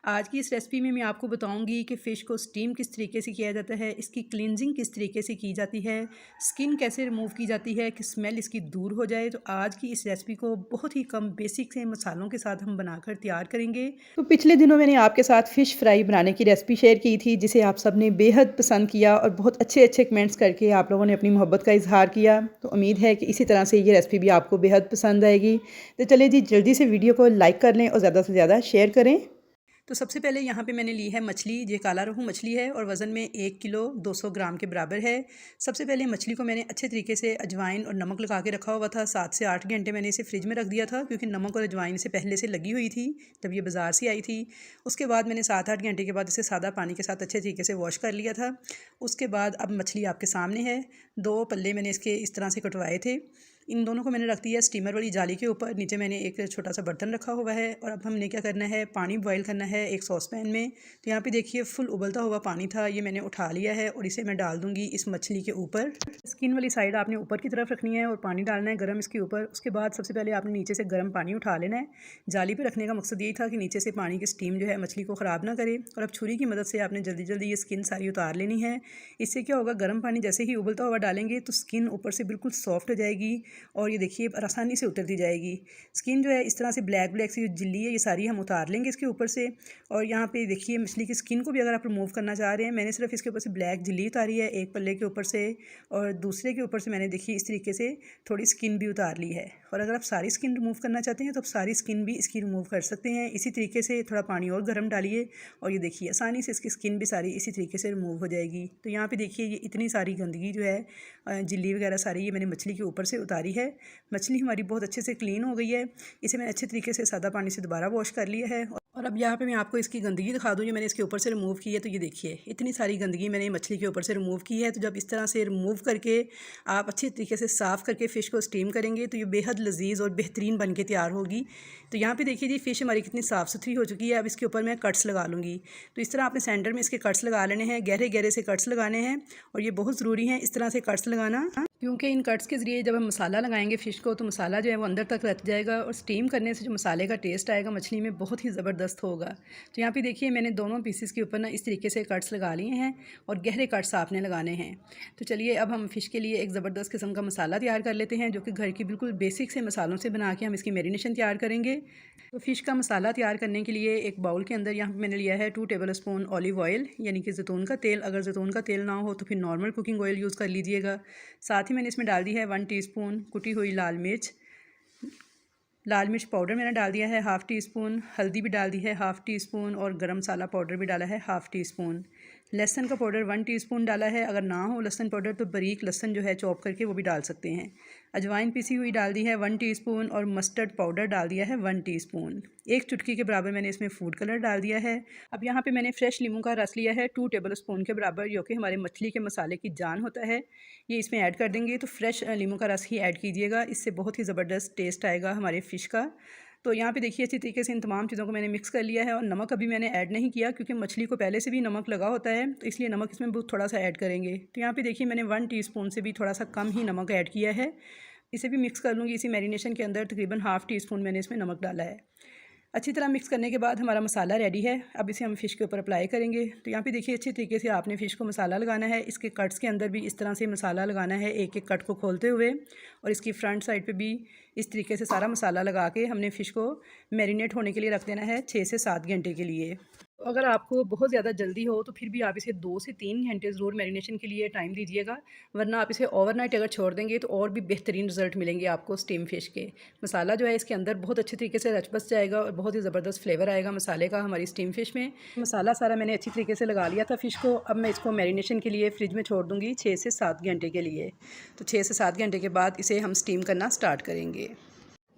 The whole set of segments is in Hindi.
आज की इस रेसिपी में मैं आपको बताऊंगी कि फ़िश को स्टीम किस तरीके से किया जाता है, इसकी क्लींजिंग किस तरीके से की जाती है, स्किन कैसे रिमूव की जाती है कि स्मेल इसकी दूर हो जाए। तो आज की इस रेसिपी को बहुत ही कम बेसिक से मसालों के साथ हम बनाकर तैयार करेंगे। तो पिछले दिनों मैंने आपके साथ फ़िश फ्राई बनाने की रेसिपी शेयर की थी, जिसे आप सब ने बेहद पसंद किया और बहुत अच्छे अच्छे कमेंट्स करके आप लोगों ने अपनी मोहब्बत का इजहार किया। तो उम्मीद है कि इसी तरह से ये रेसिपी भी आपको बेहद पसंद आएगी। तो चलिए जी, जल्दी से वीडियो को लाइक कर लें और ज़्यादा से ज़्यादा शेयर करें। तो सबसे पहले यहाँ पे मैंने ली है मछली। ये काला रोहू मछली है और वज़न में 1 किलो 200 ग्राम के बराबर है। सबसे पहले मछली को मैंने अच्छे तरीके से अजवाइन और नमक लगा के रखा हुआ था। 7 से 8 घंटे मैंने इसे फ्रिज में रख दिया था, क्योंकि नमक और अजवाइन से पहले से लगी हुई थी जब ये बाज़ार से आई थी। उसके बाद मैंने 7-8 घंटे के बाद इसे सादा पानी के साथ अच्छे तरीके से वॉश कर लिया था। उसके बाद अब मछली आपके सामने है। 2 पल्ले मैंने इसके इस तरह से कटवाए थे। इन दोनों को मैंने रख दिया स्टीमर वाली जाली के ऊपर। नीचे मैंने एक छोटा सा बर्तन रखा हुआ है और अब हमने क्या करना है, पानी बॉईल करना है एक सॉस पैन में। तो यहाँ पे देखिए फुल उबलता हुआ पानी था, ये मैंने उठा लिया है और इसे मैं डाल दूँगी इस मछली के ऊपर। स्किन वाली साइड आपने ऊपर की तरफ रखनी है और पानी डालना है गर्म इसके ऊपर। उसके बाद सबसे पहले आपने नीचे से गर्म पानी उठा लेना है। जाली पर रखने का मकसद यही था कि नीचे से पानी की स्टीम जो है मछली को ख़राब ना करे। और अब छुरी की मदद से आपने जल्दी जल्दी ये स्किन सारी उतार लेनी है। इससे क्या होगा, गर्म पानी जैसे ही उबलता हुआ डालेंगे तो स्किन ऊपर से बिल्कुल सॉफ्ट हो जाएगी और ये देखिए आसानी से उतरती जाएगी। स्किन जो है इस तरह से ब्लैक ब्लैक सी जो झिल्ली है ये सारी हम उतार लेंगे इसके ऊपर से। और यहाँ पे देखिए मछली की स्किन को भी अगर आप रिमूव करना चाह रहे हैं, मैंने सिर्फ इसके ऊपर से ब्लैक झिल्ली उतारी है एक पल्ले के ऊपर से, और दूसरे के ऊपर से मैंने देखिए इस तरीके से थोड़ी स्किन भी उतार ली है। और अगर आप सारी स्किन रिमूव करना चाहते हैं तो आप सारी स्किन भी इसकी रिमूव कर सकते हैं। इसी तरीके से थोड़ा पानी और गर्म डालिए और ये देखिए आसानी से इसकी स्किन भी सारी इसी तरीके से रिमूव हो जाएगी। तो यहाँ पे देखिए ये इतनी सारी गंदगी जो है, झिल्ली वगैरह सारी, ये मैंने मछली के ऊपर से उतारी है। मछली हमारी बहुत अच्छे से क्लीन हो गई है। इसे मैंने अच्छे तरीके से सादा पानी से दोबारा वॉश कर लिया है। और अब यहाँ पे मैं आपको इसकी गंदगी दिखा दूँ, ये मैंने इसके ऊपर से रिमूव की है। तो ये देखिए इतनी सारी गंदगी मैंने मछली के ऊपर से रिमूव की है। तो जब इस तरह से रिमूव करके आप अच्छे तरीके से साफ़ करके फ़िश को स्टीम करेंगे तो ये बेहद लजीज़ और बेहतरीन बन के तैयार होगी। तो यहाँ पे देखिए जी फ़िश हमारी कितनी साफ़ सुथरी हो चुकी है। अब इसके ऊपर मैं कट्स लगा लूँगी। तो इस तरह आपने सेंटर में इसके कट्स लगा लेने हैं, गहरे गहरे से कट्स लगाने हैं। और ये बहुत ज़रूरी है इस तरह से कट्स लगाना, क्योंकि इन कट्स के ज़रिए जब हम मसाला लगाएंगे फ़िश को तो मसाला जो है वो अंदर तक रच जाएगा और स्टीम करने से जो मसाले का टेस्ट आएगा मछली में बहुत ही ज़बरदस्त होगा। तो यहाँ पे देखिए मैंने दोनों पीसेस के ऊपर ना इस तरीके से कट्स लगा लिए हैं और गहरे कट्स आपने लगाने हैं। तो चलिए अब हम फ़िश के लिए एक ज़बरदस्त किस्म का मसाला तैयार कर लेते हैं, जो कि घर की बिल्कुल बेसिक से मसालों से बना के हम इसकी मैरिनेशन तैयार करेंगे। तो फ़िश का मसाला तैयार करने के लिए एक बाउल के अंदर यहाँ पर मैंने लिया है 2 टेबल स्पून ऑलिव ऑयल, यानी कि ज़ैतून का तेल। अगर ज़ैतून का तेल ना हो तो फिर नॉर्मल कुकिंग ऑयल यूज़ कर लीजिएगा। साथ ही मैंने इसमें डाल दी है 1 टीस्पून कुटी हुई लाल मिर्च पाउडर मैंने डाल दिया है हाफ़ टी स्पून। हल्दी भी डाल दी है हाफ़ टी स्पून और गरम मसाला पाउडर भी डाला है हाफ़ टी स्पून। लहसुन का पाउडर 1 टीस्पून डाला है। अगर ना हो लहसुन पाउडर तो बारीक लहसुन जो है चॉप करके वो भी डाल सकते हैं। अजवाइन पिसी हुई डाल दी है 1 टीस्पून और मस्टर्ड पाउडर डाल दिया है 1 टीस्पून। एक चुटकी के बराबर मैंने इसमें फूड कलर डाल दिया है। अब यहाँ पे मैंने फ्रेश नींबू का रस लिया है 2 टेबल स्पून के बराबर, जो कि हमारे मछली के मसाले की जान होता है। ये इसमें ऐड कर देंगे। तो फ्रेश नींबू का रस ही ऐड कीजिएगा, इससे बहुत ही ज़बरदस्त टेस्ट आएगा हमारे फ़िश का। तो यहाँ पे देखिए इसी तरीके से इन तमाम चीज़ों को मैंने मिक्स कर लिया है। और नमक अभी मैंने ऐड नहीं किया, क्योंकि मछली को पहले से भी नमक लगा होता है, तो इसलिए नमक इसमें बहुत थोड़ा सा ऐड करेंगे। तो यहाँ पे देखिए मैंने 1 टीस्पून से भी थोड़ा सा कम ही नमक ऐड किया है। इसे भी मिक्स कर लूँगी। इसी मैरिनेशन के अंदर तकरीबन हाफ़ टीस्पून मैंने इसमें नमक डाला है। अच्छी तरह मिक्स करने के बाद हमारा मसाला रेडी है। अब इसे हम फ़िश के ऊपर अप्लाई करेंगे। तो यहाँ पे देखिए अच्छी तरीके से आपने फ़िश को मसाला लगाना है। इसके कट्स के अंदर भी इस तरह से मसाला लगाना है, एक एक कट को खोलते हुए। और इसकी फ्रंट साइड पे भी इस तरीके से सारा मसाला लगा के हमने फ़िश को मैरिनेट होने के लिए रख देना है 6 से 7 घंटे के लिए। अगर आपको बहुत ज़्यादा जल्दी हो तो फिर भी आप इसे 2 से 3 घंटे ज़रूर मैरिनेशन के लिए टाइम दीजिएगा, वरना आप इसे ओवरनाइट अगर छोड़ देंगे तो और भी बेहतरीन रिज़ल्ट मिलेंगे आपको स्टीम फ़िश के। मसाला जो है इसके अंदर बहुत अच्छे तरीके से रच बस जाएगा और बहुत ही ज़बरदस्त फ्लेवर आएगा मसाले का हमारी स्टीम फ़िश में। मसाला सारा मैंने अच्छी तरीके से लगा लिया था फ़िश को। अब मैं इसको मैरिनेशन के लिए फ्रिज में छोड़ दूँगी 6 से 7 घंटे के लिए। तो 6 से 7 घंटे के बाद इसे हम स्टीम करना स्टार्ट करेंगे।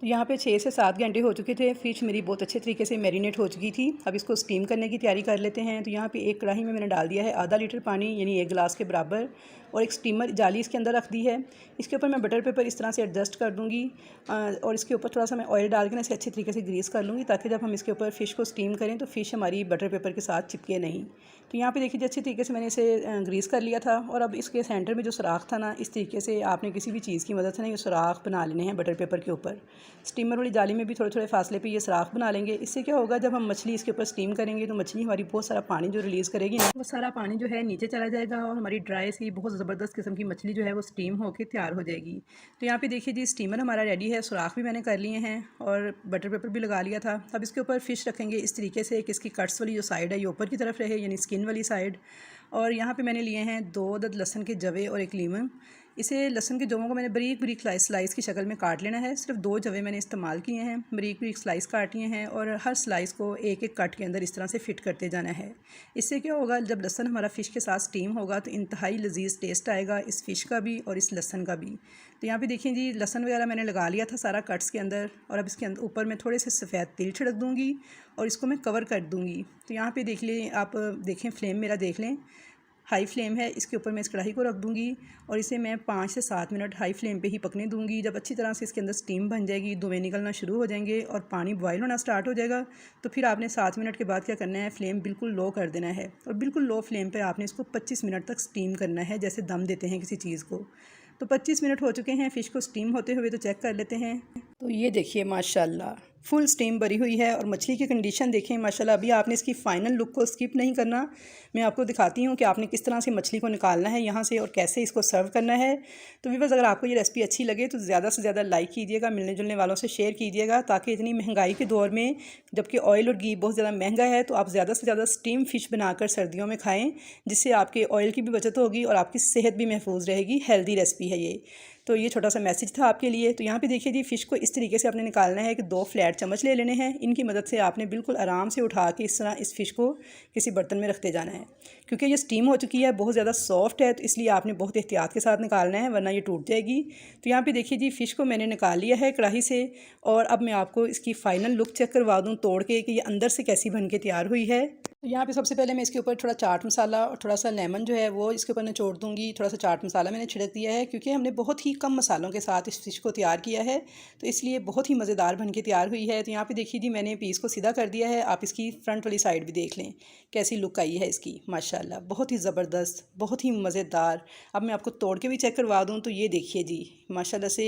तो यहाँ पे 6 से 7 घंटे हो चुके थे। फ़िश मेरी बहुत अच्छे तरीके से मैरिनेट हो चुकी थी। अब इसको स्टीम करने की तैयारी कर लेते हैं। तो यहाँ पे एक कढ़ाई में मैंने डाल दिया है आधा लीटर पानी, यानी 1 गिलास के बराबर। और एक स्टीमर जाली इसके अंदर रख दी है। इसके ऊपर मैं बटर पेपर इस तरह से एडजस्ट कर दूँगी और इसके ऊपर थोड़ा सा मैं ऑयल डाल के ना इसे अच्छे तरीके से ग्रीस कर लूँगी, ताकि जब हम इसके ऊपर फ़िश को स्टीम करें तो फ़िश हमारी बटर पेपर के साथ चिपके नहीं। तो यहाँ पे देखिए अच्छी तरीके से मैंने इसे ग्रीस कर लिया था। और अब इसके सेंटर में जो सुराख था ना, इस तरीके से आपने किसी भी चीज़ की मदद से ना ये सुराख बना लेने हैं बटर पेपर के ऊपर। स्टीमर वाली जाली में भी थोड़े थोड़े फासले पे ये सुराख बना लेंगे। इससे क्या होगा, जब हम मछली इसके ऊपर स्टीम करेंगे तो मछली हमारी बहुत सारा पानी जो रिलीज़ करेगी ना, वो सारा पानी जो है नीचे चला जाएगा और हमारी ड्राई सी बहुत ज़बरदस्त किस्म की मछली जो है वो स्टीम होकर तैयार हो जाएगी। तो यहाँ पे देखिए जी, स्टीमर हमारा रेडी है, सुराख भी मैंने कर लिए हैं और बटर पेपर भी लगा लिया था। अब इसके ऊपर फ़िश रखेंगे इस तरीके से कि इसकी कट्स वाली जो साइड है ये ऊपर की तरफ रहे, यानी स्किन वाली साइड। और यहाँ पे मैंने लिए हैं 2 अदद लहसुन के जवे और एक लीमन। इसे लहसुन के जवों को मैंने बारीक बारीक स्लाइस की शक्ल में काट लेना है। सिर्फ 2 जवे मैंने इस्तेमाल किए हैं, बारीक बारीक स्लाइस काट लिए हैं और हर स्लाइस को एक एक कट के अंदर इस तरह से फ़िट करते जाना है। इससे क्या होगा, जब लहसुन हमारा फ़िश के साथ स्टीम होगा तो इंतहाई लजीज़ टेस्ट आएगा इस फ़िश का भी और इस लहसुन का भी। तो यहाँ पे देखिए जी, लहसुन वगैरह मैंने लगा लिया था सारा कट्स के अंदर। और अब इसके अंदर ऊपर मैं थोड़े से सफ़ेद तिल छिड़क दूँगी और इसको मैं कवर कर दूँगी। तो यहाँ पे देख लें, आप देखें फ्लेम मेरा देख लें, हाई फ्लेम है। इसके ऊपर मैं इस कढ़ाई को रख दूँगी और इसे मैं 5 से 7 मिनट हाई फ्लेम पे ही पकने दूँगी। जब अच्छी तरह से इसके अंदर स्टीम बन जाएगी, धुएँ निकलना शुरू हो जाएंगे और पानी बॉयल होना स्टार्ट हो जाएगा, तो फिर आपने 7 मिनट के बाद क्या करना है, फ्लेम बिल्कुल लो कर देना है और बिल्कुल लो फ्लेम पर आपने इसको 25 मिनट तक स्टीम करना है, जैसे दम देते हैं किसी चीज़ को। तो 25 मिनट हो चुके हैं फ़िश को स्टीम होते हुए, तो चेक कर लेते हैं। तो ये देखिए माशाल्लाह फुल स्टीम भरी हुई है और मछली की कंडीशन देखें माशाल्लाह। अभी आपने इसकी फ़ाइनल लुक को स्किप नहीं करना, मैं आपको दिखाती हूँ कि आपने किस तरह से मछली को निकालना है यहाँ से और कैसे इसको सर्व करना है। तो व्यूअर्स, अगर आपको ये रेसिपी अच्छी लगे तो ज़्यादा से ज़्यादा लाइक कीजिएगा, मिलने जुलने वालों से शेयर कीजिएगा, ताकि इतनी महंगाई के दौर में, जबकि ऑयल और घी बहुत ज़्यादा महंगा है, तो आप ज़्यादा से ज़्यादा स्टीम फ़िश बनाकर सर्दियों में खाएँ, जिससे आपके ऑयल की भी बचत होगी और आपकी सेहत भी महफूज रहेगी। हेल्दी रेसिपी है ये। तो ये छोटा सा मैसेज था आपके लिए। तो यहाँ पे देखिए जी, फ़िश को इस तरीके से आपने निकालना है कि 2 फ्लैट चम्मच ले लेने हैं। इनकी मदद से आपने बिल्कुल आराम से उठा के इस तरह इस फ़िश को किसी बर्तन में रखते जाना है। क्योंकि ये स्टीम हो चुकी है, बहुत ज़्यादा सॉफ्ट है, तो इसलिए आपने बहुत एहतियात के साथ निकालना है, वरना ये टूट जाएगी। तो यहाँ पे देखिए जी, फ़िश को मैंने निकाल लिया है कढ़ाई से और अब मैं आपको इसकी फ़ाइनल लुक चेक करवा दूँ तोड़ के कि ये अंदर से कैसी बन के तैयार हुई है। तो यहाँ पे सबसे पहले मैं इसके ऊपर थोड़ा चाट मसाला और थोड़ा सा लेमन जो है वो इसके ऊपर निचोड़ दूँगी। थोड़ा सा चाट मसाला मैंने छिड़क दिया है, क्योंकि हमने बहुत ही कम मसालों के साथ इस फ़िश को तैयार किया है, तो इसलिए बहुत ही मज़ेदार बन के तैयार हुई है। तो यहाँ पे देखिए जी, मैंने पीस को सीधा कर दिया है। आप इसकी फ्रंट वाली साइड भी देख लें कैसी लुक आई है इसकी, माशाल्लाह बहुत ही ज़बरदस्त, बहुत ही मज़ेदार। अब मैं आपको तोड़ के भी चेक करवा दूँ। तो ये देखिए जी, माशाल्लाह से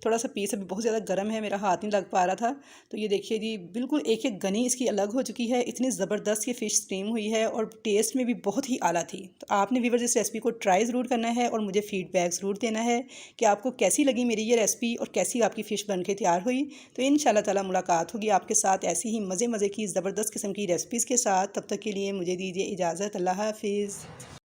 थोड़ा सा पीस अभी बहुत ज़्यादा गर्म है, मेरा हाथ नहीं लग पा रहा था। तो ये देखिए जी, बिल्कुल एक एक गनी इसकी अलग हो चुकी है। इतनी ज़बरदस्त ये फ़िश स्टीम हुई है और टेस्ट में भी बहुत ही आला थी। तो आपने व्यूअर्स इस रेसिपी को ट्राई ज़रूर करना है और मुझे फ़ीडबैक ज़रूर देना है कि आपको कैसी लगी मेरी ये रेसिपी और कैसी आपकी फ़िश बन के तैयार हुई। तो इंशाल्लाह ताला मुलाकात होगी आपके साथ ऐसी ही मज़े मज़े की ज़बरदस्त किस्म की रेसिपीज़ के साथ। तब तक के लिए मुझे दीजिए इजाज़त। अल्लाह हाफ़िज़।